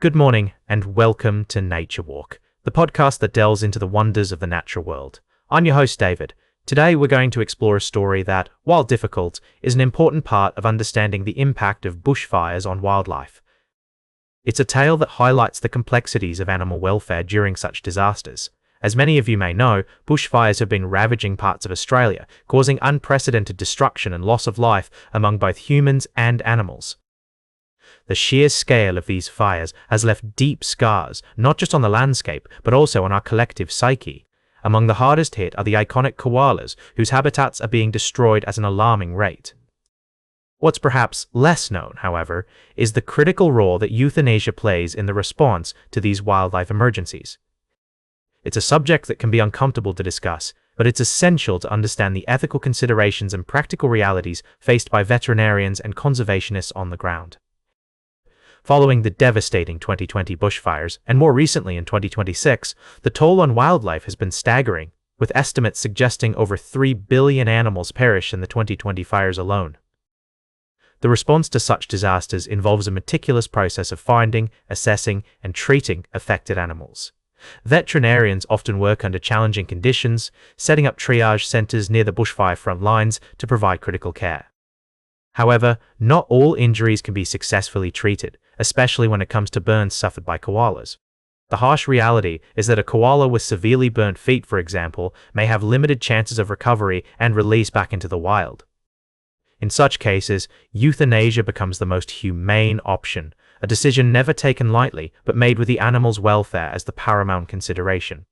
Good morning and welcome to Nature Walk, the podcast that delves into the wonders of the natural world. I'm your host, David. Today we're going to explore a story that, while difficult, is an important part of understanding the impact of bushfires on wildlife. It's a tale that highlights the complexities of animal welfare during such disasters. As many of you may know, bushfires have been ravaging parts of Australia, causing unprecedented destruction and loss of life among both humans and animals. The sheer scale of these fires has left deep scars, not just on the landscape, but also on our collective psyche. Among the hardest hit are the iconic koalas, whose habitats are being destroyed at an alarming rate. What's perhaps less known, however, is the critical role that euthanasia plays in the response to these wildlife emergencies. It's a subject that can be uncomfortable to discuss, but it's essential to understand the ethical considerations and practical realities faced by veterinarians and conservationists on the ground. Following the devastating 2020 bushfires, and more recently in 2026, the toll on wildlife has been staggering, with estimates suggesting over 3 billion animals perished in the 2020 fires alone. The response to such disasters involves a meticulous process of finding, assessing, and treating affected animals. Veterinarians often work under challenging conditions, setting up triage centers near the bushfire front lines to provide critical care. However, not all injuries can be successfully treated, especially when it comes to burns suffered by koalas. The harsh reality is that a koala with severely burnt feet, for example, may have limited chances of recovery and release back into the wild. In such cases, euthanasia becomes the most humane option, a decision never taken lightly, but made with the animal's welfare as the paramount consideration.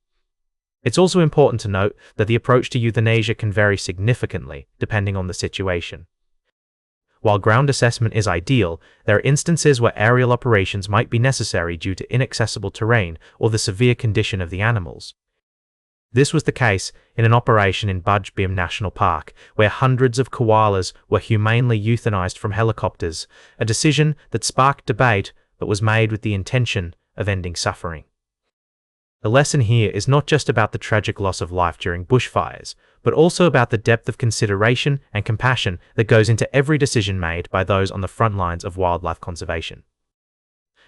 It's also important to note that the approach to euthanasia can vary significantly, depending on the situation. While ground assessment is ideal, there are instances where aerial operations might be necessary due to inaccessible terrain or the severe condition of the animals. This was the case in an operation in Jagged-mediated National Park, where hundreds of koalas were humanely euthanized from helicopters, a decision that sparked debate but was made with the intention of ending suffering. The lesson here is not just about the tragic loss of life during bushfires, but also about the depth of consideration and compassion that goes into every decision made by those on the front lines of wildlife conservation.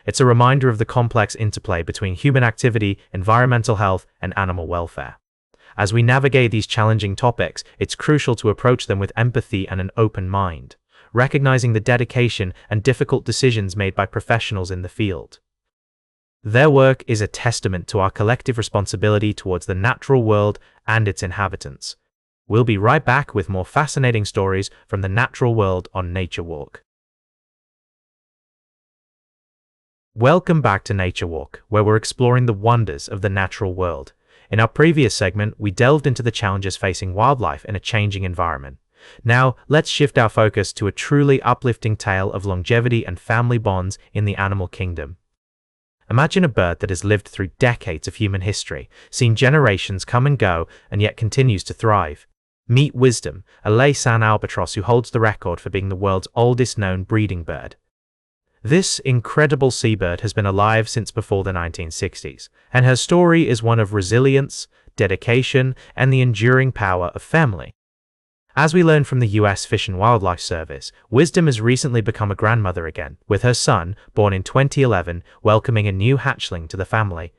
It's a reminder of the complex interplay between human activity, environmental health, and animal welfare. As we navigate these challenging topics, it's crucial to approach them with empathy and an open mind, recognizing the dedication and difficult decisions made by professionals in the field. Their work is a testament to our collective responsibility towards the natural world and its inhabitants. We'll be right back with more fascinating stories from the natural world on Nature Walk. Welcome back to Nature Walk, where we're exploring the wonders of the natural world. In our previous segment, we delved into the challenges facing wildlife in a changing environment. Now, let's shift our focus to a truly uplifting tale of longevity and family bonds in the animal kingdom. Imagine a bird that has lived through decades of human history, seen generations come and go, and yet continues to thrive. Meet Wisdom, a Laysan albatross who holds the record for being the world's oldest known breeding bird. This incredible seabird has been alive since before the 1960s, and her story is one of resilience, dedication, and the enduring power of family. As we learn from the US Fish and Wildlife Service, Wisdom has recently become a grandmother again, with her son, born in 2011, welcoming a new hatchling to the family.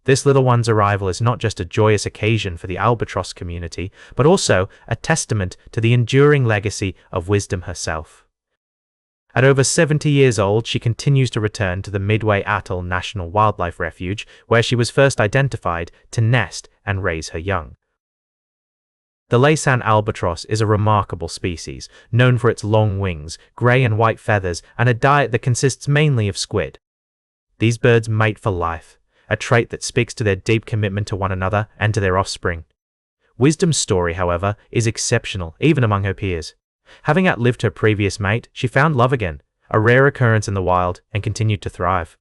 This little one's arrival is not just a joyous occasion for the albatross community, but also a testament to the enduring legacy of Wisdom herself. At over 70 years old, she continues to return to the Midway Atoll National Wildlife Refuge, where she was first identified to nest and raise her young. The Laysan albatross is a remarkable species, known for its long wings, grey and white feathers, and a diet that consists mainly of squid. These birds mate for life, a trait that speaks to their deep commitment to one another and to their offspring. Wisdom's story, however, is exceptional, even among her peers. Having outlived her previous mate, she found love again, a rare occurrence in the wild, and continued to thrive.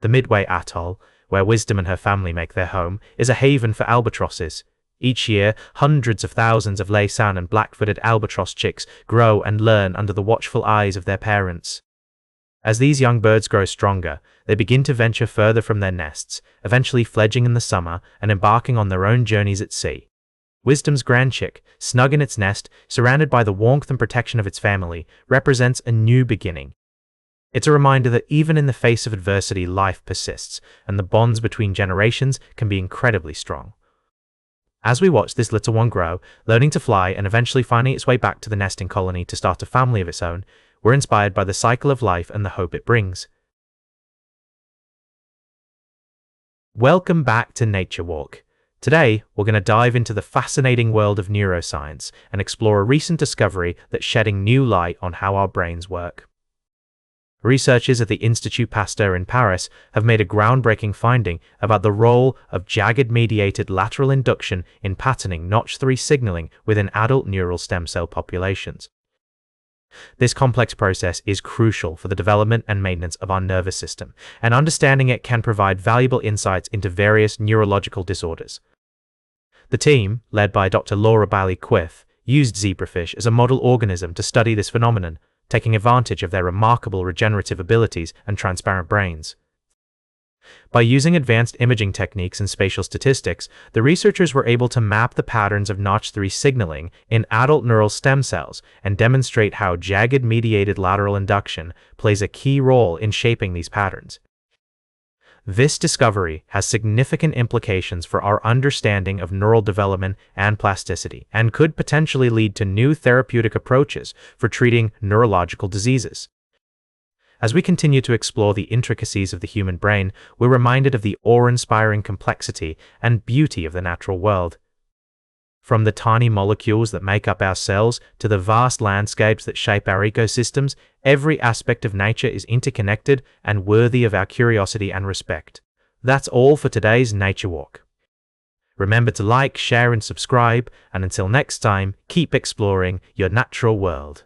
The Midway Atoll, where Wisdom and her family make their home, is a haven for albatrosses. Each year, hundreds of thousands of Laysan and black-footed albatross chicks grow and learn under the watchful eyes of their parents. As these young birds grow stronger, they begin to venture further from their nests, eventually fledging in the summer and embarking on their own journeys at sea. Wisdom's grand chick, snug in its nest, surrounded by the warmth and protection of its family, represents a new beginning. It's a reminder that even in the face of adversity, life persists, and the bonds between generations can be incredibly strong. As we watch this little one grow, learning to fly and eventually finding its way back to the nesting colony to start a family of its own, we're inspired by the cycle of life and the hope it brings. Welcome back to Nature Walk. Today, we're going to dive into the fascinating world of neuroscience and explore a recent discovery that's shedding new light on how our brains work. Researchers at the Institut Pasteur in Paris have made a groundbreaking finding about the role of jagged-mediated lateral induction in patterning Notch3 signaling within adult neural stem cell populations. This complex process is crucial for the development and maintenance of our nervous system, and understanding it can provide valuable insights into various neurological disorders. The team, led by Dr. Laura Bailey-Quith, used zebrafish as a model organism to study this phenomenon, taking advantage of their remarkable regenerative abilities and transparent brains. By using advanced imaging techniques and spatial statistics, the researchers were able to map the patterns of Notch3 signaling in adult neural stem cells and demonstrate how jagged-mediated lateral induction plays a key role in shaping these patterns. This discovery has significant implications for our understanding of neural development and plasticity, and could potentially lead to new therapeutic approaches for treating neurological diseases. As we continue to explore the intricacies of the human brain, we're reminded of the awe-inspiring complexity and beauty of the natural world. From the tiny molecules that make up our cells to the vast landscapes that shape our ecosystems, every aspect of nature is interconnected and worthy of our curiosity and respect. That's all for today's Nature Walk. Remember to like, share, and subscribe, and until next time, keep exploring your natural world.